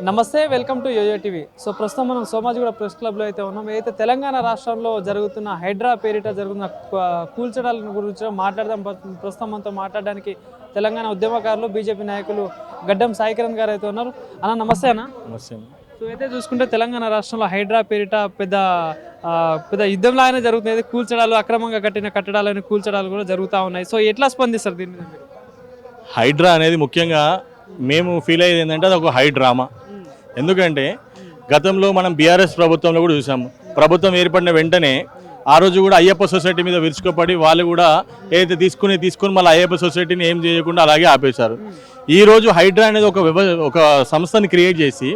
నమస్తే, welcome to YOYO TV. So ప్రస్తుతం మనం సోమాజిగూడ ప్రెస్ క్లబ్లో అయితే ఉన్నాం. అయితే తెలంగాణ రాష్ట్రంలో జరుగుతున్న హైడ్రా పేరిట జరుగుతున్న కూల్చడాల గురించి మాట్లాడదాం. ప్రస్తుతం మనతో మాట్లాడడానికి తెలంగాణ ఉద్యమకారులు, బీజేపీ నాయకులు గడ్డం సాయికిరణ్ గారు అయితే ఉన్నారు. అన్న నమస్తే అన్న. నమస్తే. సో అయితే చూసుకుంటే తెలంగాణ రాష్ట్రంలో హైడ్రా పేరిట పెద్ద యుద్ధంలాగానే జరుగుతుంది. కూల్చడాలు, అక్రమంగా కట్టిన కట్టడాలని కూల్చడాలు కూడా జరుగుతూ ఉన్నాయి. సో ఎట్లా స్పందిస్తారు దీని మీద? హైడ్రా అనేది ముఖ్యంగా మేము ఫీల్ అయ్యేది ఏంటంటే అది ఒక హై డ్రామా. ఎందుకంటే గతంలో మనం బీఆర్ఎస్ ప్రభుత్వంలో కూడా చూసాము. ప్రభుత్వం ఏర్పడిన వెంటనే ఆ రోజు కూడా అయ్యప్ప సొసైటీ మీద విరుచుకోపడి వాళ్ళు కూడా ఏదైతే తీసుకుని మళ్ళీ అయ్యప్ప సొసైటీని ఏం చేయకుండా అలాగే ఆపేశారు. ఈరోజు హైడ్రా అనేది ఒక సంస్థని క్రియేట్ చేసి,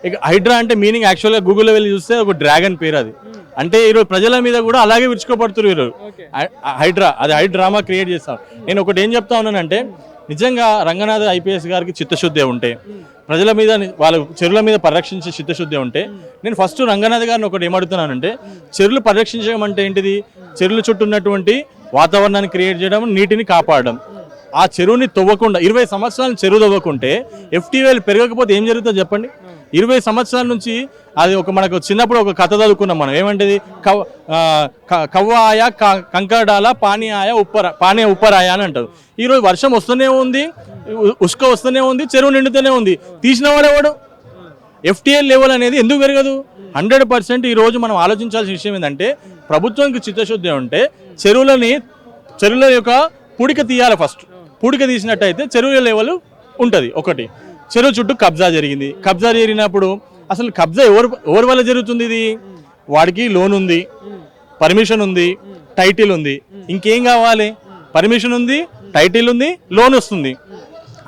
ఇక హైడ్రా అంటే మీనింగ్ యాక్చువల్గా గూగుల్లో వెళ్ళి చూస్తే ఒక డ్రాగన్ పేరు. అది అంటే ఈరోజు ప్రజల మీద కూడా అలాగే విరుచుకోపడుతున్నారు ఈరోజు. హైడ్రా అది హై డ్రామా క్రియేట్ చేస్తాం. నేను ఒకటి ఏం చెప్తా ఉన్నానంటే, నిజంగా రంగనాథ్ ఐపీఎస్ గారికి చిత్తశుద్ధి ఉంటే, ప్రజల మీద వాళ్ళ చెరువుల మీద పరిరక్షించే చిత్తశుద్ధి ఉంటే, నేను ఫస్ట్ రంగనాథ్ గారిని ఒకటి ఏమడుగుతున్నానంటే, చెరువులు పరిరక్షించడం అంటే ఏంటిది? చెరువుల చుట్టూ ఉన్నటువంటి వాతావరణాన్ని క్రియేట్ చేయడం, నీటిని కాపాడడం. ఆ చెరువుని తవ్వకుండా 20 సంవత్సరాలు చెరువు తవ్వకుంటే FTL పెరగకపోతే ఏం జరుగుతుందో చెప్పండి. 20 సంవత్సరాల నుంచి అది మనకు చిన్నప్పుడు ఒక కథ చదువుకున్నాం మనం. ఏమంటది? కవ్వాయ కంకడాల పానీయాయ ఉప్పరాయ అని అంటారు. ఈరోజు వర్షం వస్తూనే ఉంది, ఉష్క వస్తూనే ఉంది, చెరువు నిండుతూనే ఉంది. తీసిన వాడేవాడు. FTL లెవెల్ అనేది ఎందుకు పెరగదు? 100% ఈరోజు మనం ఆలోచించాల్సిన విషయం ఏంటంటే, ప్రభుత్వానికి చిత్తశుద్ధి ఉంటే చెరువుల యొక్క పూడిక తీయాలి. ఫస్ట్ పూడిక తీసినట్టయితే చెరువుల లెవెల్ ఉంటుంది. ఒకటి, చెరువు చుట్టూ కబ్జా జరిగింది. కబ్జా జరిగినప్పుడు అసలు కబ్జా ఎవరి వల్ల జరుగుతుంది? ఇది వాడికి లోన్ ఉంది, పర్మిషన్ ఉంది, టైటిల్ ఉంది. ఇంకేం కావాలి? పర్మిషన్ ఉంది, టైటిల్ ఉంది, లోన్ వస్తుంది.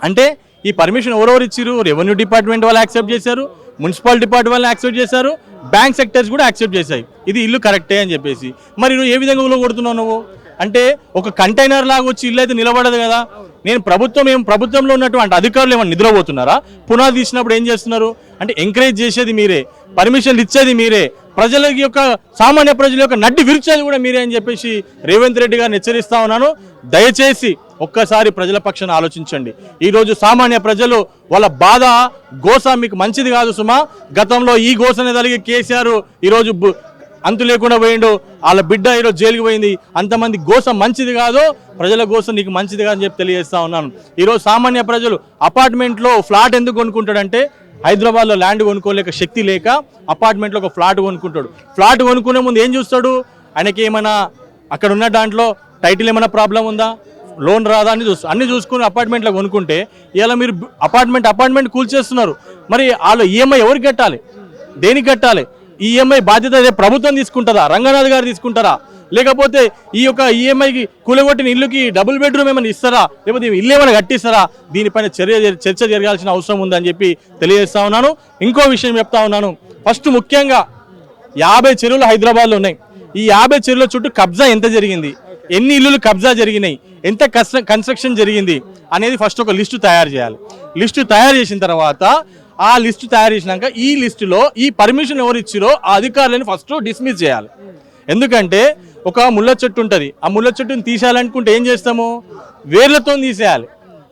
అంటే ఈ పర్మిషన్ ఎవరెవరు ఇచ్చారు? రెవెన్యూ డిపార్ట్మెంట్ వాళ్ళు యాక్సెప్ట్ చేశారు, మున్సిపల్ డిపార్ట్మెంట్ వాళ్ళు యాక్సెప్ట్ చేశారు, బ్యాంక్ సెక్టర్స్ కూడా యాక్సెప్ట్ చేశాయి. ఇది ఇల్లు కరెక్టే అని చెప్పేసి. మరి నువ్వు ఏ విధంగా ఊళ్ళో కొడుతున్నావు? నువ్వు అంటే ఒక కంటైనర్ లాగా వచ్చి ఇల్లు అయితే నిలబడదు కదా. నేను ప్రభుత్వంలో ఉన్నటువంటి అధికారులు ఏమైనా నిద్రపోతున్నారా? పునాది తీసినప్పుడు ఏం చేస్తున్నారు అంటే, ఎంకరేజ్ చేసేది మీరే, పర్మిషన్లు ఇచ్చేది మీరే, సామాన్య ప్రజల యొక్క నడ్డి విరిచేది కూడా మీరే అని చెప్పేసి రేవంత్ రెడ్డి గారిని హెచ్చరిస్తా ఉన్నాను. దయచేసి ఒక్కసారి ప్రజల పక్షాన ఆలోచించండి. ఈరోజు సామాన్య ప్రజలు వాళ్ళ బాధ, గోస మీకు మంచిది కాదు సుమా. గతంలో ఈ గోసనే కలిగి కేసీఆర్ ఈరోజు అంతు లేకుండా పోయిండు, వాళ్ళ బిడ్డ ఈరోజు జైలుకి పోయింది. అంతమంది గోస మంచిది కాదు, ప్రజల గోస నీకు మంచిది కాదని చెప్పి తెలియజేస్తా ఉన్నాను. ఈరోజు సామాన్య ప్రజలు అపార్ట్మెంట్లో ఫ్లాట్ ఎందుకు కొనుక్కుంటాడంటే, హైదరాబాద్లో ల్యాండ్ కొనుక్కోలేక, శక్తి లేక అపార్ట్మెంట్లో ఒక ఫ్లాట్ కొనుక్కుంటాడు. ఫ్లాట్ కొనుక్కునే ముందు ఏం చూస్తాడు? ఆయనకి ఏమైనా అక్కడ ఉన్న దాంట్లో టైటిల్ ఏమైనా ప్రాబ్లం ఉందా, లోన్ రాదా అని చూస్తాడు. అన్ని చూసుకుని అపార్ట్మెంట్లో కొనుక్కుంటే ఇలా మీరు అపార్ట్మెంట్ కూల్చేస్తున్నారు. మరి వాళ్ళు EMI ఎవరికి కట్టాలి? దేనికి కట్టాలి? ఈ EMI బాధ్యత ప్రభుత్వం తీసుకుంటారా? రంగనాథ్ గారు తీసుకుంటారా? లేకపోతే ఈ యొక్క EMIకి కూలగొట్టిన ఇల్లుకి డబుల్ బెడ్రూమ్ ఏమైనా ఇస్తారా? లేకపోతే ఇల్లు ఏమైనా కట్టిస్తారా? దీనిపైన చర్చ జరగాల్సిన అవసరం ఉందని చెప్పి తెలియజేస్తా ఉన్నాను. ఇంకో విషయం చెప్తా ఉన్నాను. ఫస్ట్ ముఖ్యంగా 50 చెరువులు హైదరాబాద్లో ఉన్నాయి. ఈ 50 చెరువుల చుట్టూ కబ్జా ఎంత జరిగింది, ఎన్ని ఇల్లులు కబ్జా జరిగినాయి, ఎంత కన్స్ట్రక్షన్ జరిగింది అనేది ఫస్ట్ ఒక లిస్టు తయారు చేయాలి. లిస్టు తయారు చేసిన తర్వాత ఆ లిస్టు తయారు చేసినాక ఈ లిస్టులో ఈ పర్మిషన్ ఎవరు ఇచ్చిరో ఆ అధికారులను ఫస్ట్ డిస్మిస్ చేయాలి. ఎందుకంటే ఒక ముళ్ళ చెట్టు ఉంటుంది, ఆ ముళ్ళ చెట్టుని తీసేయాలనుకుంటే ఏం చేస్తాము? వేర్లతో తీసేయాలి.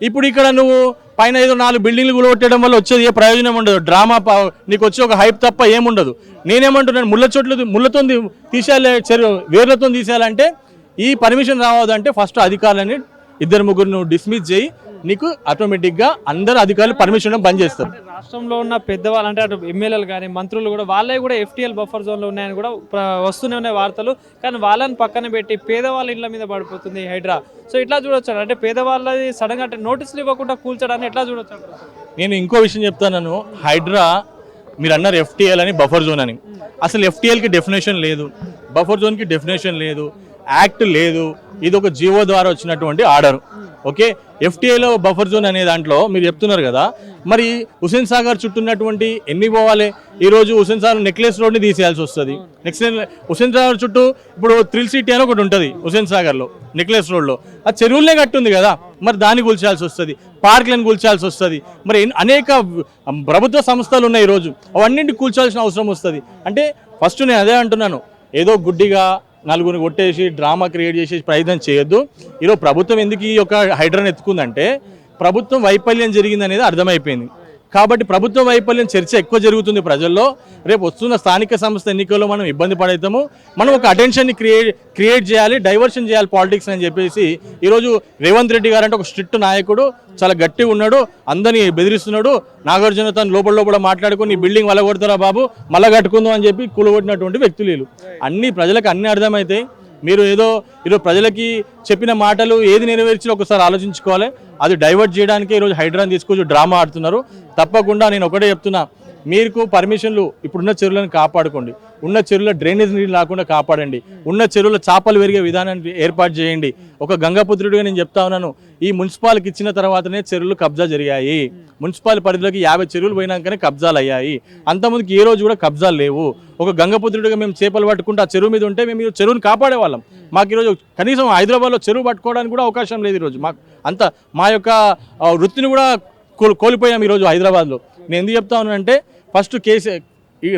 ఇప్పుడు ఇక్కడ నువ్వు పైన ఏదో 4 బిల్డింగ్లు కూలగొట్టడం వల్ల వచ్చేది ఏ ప్రయోజనం ఉండదు. డ్రామా నీకు వచ్చి ఒక హైప్ తప్ప ఏముండదు. నేనేమంటున్నాను, ముళ్ళతో తీసేయాలి, వేర్లతో తీసేయాలంటే ఈ పర్మిషన్ రావద్దంటే ఫస్ట్ అధికారులని 2-3 నువ్వు డిస్మిస్ చేయి. నీకు ఆటోమేటిక్గా అందరు అధికారులు పర్మిషన్ బంద్ చేస్తారు. రాష్ట్రంలో ఉన్న పెద్దవాళ్ళు అంటే అటు ఎమ్మెల్యేలు కానీ మంత్రులు కూడా వాళ్ళే కూడా FTL బఫర్ జోన్లో ఉన్నాయని కూడా వస్తూనే ఉన్నాయి వార్తలు. కానీ వాళ్ళని పక్కన పెట్టి పేదవాళ్ళ ఇళ్ళ మీద పడిపోతుంది హైడ్రా. సో ఇట్లా చూడొచ్చు అంటే పేదవాళ్ళది సడన్గా అంటే నోటీసులు ఇవ్వకుండా కూల్చడాన్ని ఎట్లా చూడొచ్చు? నేను ఇంకో విషయం చెప్తాను. హైడ్రా మీరు అన్నారు FTL అని, బఫర్ జోన్ అని. అసలు FTLకి డెఫినేషన్ లేదు, బఫర్ జోన్కి డెఫినేషన్ లేదు, యాక్ట్ లేదు. ఇది ఒక జీవో ద్వారా వచ్చినటువంటి order. Okay, FTL buffer zone అనే దాంట్లో మీరు చెప్తున్నారు కదా, మరి హుస్సేన్ సాగర్ చుట్టూ ఉన్నటువంటి ఎన్ని పోవాలి? ఈరోజు హుస్సేన్ సాగర్ నెక్లెస్ రోడ్ని తీసేయాల్సి వస్తుంది. హుస్సేన్ సాగర్ చుట్టూ ఇప్పుడు థ్రిల్ సిటీ అని ఒకటి ఉంటుంది హుస్సేన్ సాగర్లో, నెక్లెస్ రోడ్లో. ఆ చెరువులనే కట్టుంది కదా, మరి దాన్ని కూల్చాల్సి వస్తుంది, పార్కులను కూల్చాల్సి వస్తుంది. మరి అనేక ప్రభుత్వ సంస్థలు ఉన్నాయి ఈరోజు, అవన్నింటిని కూల్చాల్సిన అవసరం వస్తుంది. అంటే ఫస్ట్ నేను అదే అంటున్నాను, ఏదో గుడ్డిగా నలుగురిని కొట్టేసి డ్రామా క్రియేట్ చేసి ప్రయత్నం చేయొద్దు. ఈరోజు ప్రభుత్వం ఎందుకు ఈ యొక్క హైడ్రాని ఎత్తుకుందంటే, ప్రభుత్వం వైఫల్యం జరిగింది అనేది అర్థమైపోయింది. కాబట్టి ప్రభుత్వ వైఫల్యం చర్చ ఎక్కువ జరుగుతుంది ప్రజల్లో. రేపు వస్తున్న స్థానిక సంస్థ ఎన్నికల్లో మనం ఇబ్బంది పడతాము. మనం ఒక అటెన్షన్ని క్రియేట్ చేయాలి, డైవర్షన్ చేయాలి పాలిటిక్స్ అని చెప్పేసి ఈరోజు రేవంత్ రెడ్డి గారు అంటే ఒక స్ట్రిక్ట్ నాయకుడు, చాలా గట్టిగా ఉన్నాడు, అందరినీ బెదిరిస్తున్నాడు. నాగార్జున తను లోపల మాట్లాడుకుని బిల్డింగ్ వల్ల కొడతారా బాబు, మళ్ళా కట్టుకుందాం అని చెప్పి కూలగొట్టినటువంటి వ్యక్తులు వీళ్ళు. అన్ని ప్రజలకు అన్ని అర్థమవుతాయి. మీరు ఏదో ఈరోజు ప్రజలకి చెప్పిన మాటలు ఏది నెరవేర్చి ఒకసారి ఆలోచించుకోవాలి. అది డైవర్ట్ చేయడానికి ఈరోజు హైడ్రాని తీసుకొచ్చి డ్రామా ఆడుతున్నారు. తప్పకుండా నేను ఒకటే చెప్తున్నా, మీకు పర్మిషన్లు ఇప్పుడున్న చెరువులను కాపాడుకోండి, ఉన్న చెరువుల డ్రైనేజ్ నీళ్ళు రాకుండా కాపాడండి, ఉన్న చెరువుల చేపలు పెరిగే విధానాన్ని ఏర్పాటు చేయండి. ఒక గంగాపుత్రుడిగా నేను చెప్తా ఉన్నాను, ఈ మున్సిపాలిటీకి ఇచ్చిన తర్వాతనే చెరువులు కబ్జా జరిగాయి. మున్సిపాలిటీ పరిధిలోకి 50 చెరువులు పోయినాకనే కబ్జాలు అయ్యాయి. అంతకుముందుకు ఏ రోజు కూడా కబ్జాలు లేవు. ఒక గంగపుత్రుడిగా మేము చేపలు పట్టుకుంటే ఆ చెరువు మీద ఉంటే మేము చెరువుని కాపాడేవాళ్ళం. మాకు ఈరోజు కనీసం హైదరాబాద్లో చెరువు పట్టుకోవడానికి కూడా అవకాశం లేదు. ఈరోజు మాకు అంత మా యొక్క వృత్తిని కూడా కోల్పోయాం ఈరోజు హైదరాబాద్లో. నేను ఎందుకు చెప్తా ఉన్నానంటే, ఫస్ట్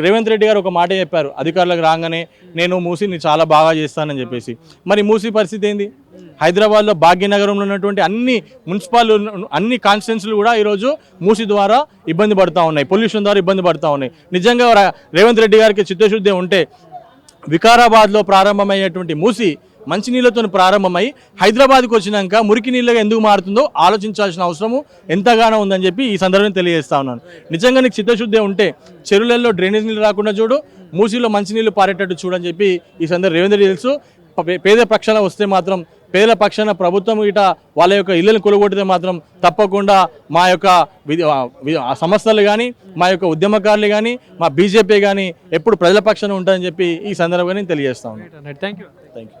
రేవంత్ రెడ్డి గారు ఒక మాట చెప్పారు, అధికారులకు రాగానే నేను మూసీని చాలా బాగా చేస్తానని చెప్పేసి. మరి మూసీ పరిస్థితి ఏంది? హైదరాబాద్లో భాగ్యనగరంలో ఉన్నటువంటి అన్ని కాన్స్టిట్యున్సీలు కూడా ఈరోజు మూసీ ద్వారా ఇబ్బంది పడుతూ ఉన్నాయి, పొల్యూషన్ ద్వారా ఇబ్బంది పడుతూ ఉన్నాయి. నిజంగా రేవంత్ రెడ్డి గారికి చిత్తశుద్ధి ఉంటే వికారాబాద్లో ప్రారంభమయ్యేటువంటి మూసీ మంచినీళ్ళతో ప్రారంభమై హైదరాబాద్కి వచ్చినాక మురికి నీళ్ళగా ఎందుకు మారుతుందో ఆలోచించాల్సిన అవసరము ఎంతగానో ఉందని చెప్పి ఈ సందర్భంగా తెలియజేస్తా ఉన్నాను. నిజంగా నీకు చిత్తశుద్ధి ఉంటే చెరువులలో డ్రైనేజ్ నీళ్ళు రాకుండా చూడు, మూసీలో మంచినీళ్ళు పారేటట్టు చూడని చెప్పి ఈ సందర్భంగా రేవంత్ రెడ్డి తెలుసు. పేద పక్షాన వస్తే మాత్రం, పేదల పక్షాన ప్రభుత్వం ఇట వాళ్ళ యొక్క ఇళ్ళని కొలగొడితే మాత్రం తప్పకుండా మా యొక్క సంస్థలు కానీ, మా యొక్క ఉద్యమకారులు కానీ, మా బీజేపీ కానీ ఎప్పుడు ప్రజల పక్షాన ఉంటారని చెప్పి ఈ సందర్భంగా నేను తెలియజేస్తా ఉన్నాను. Thank you. Thank you.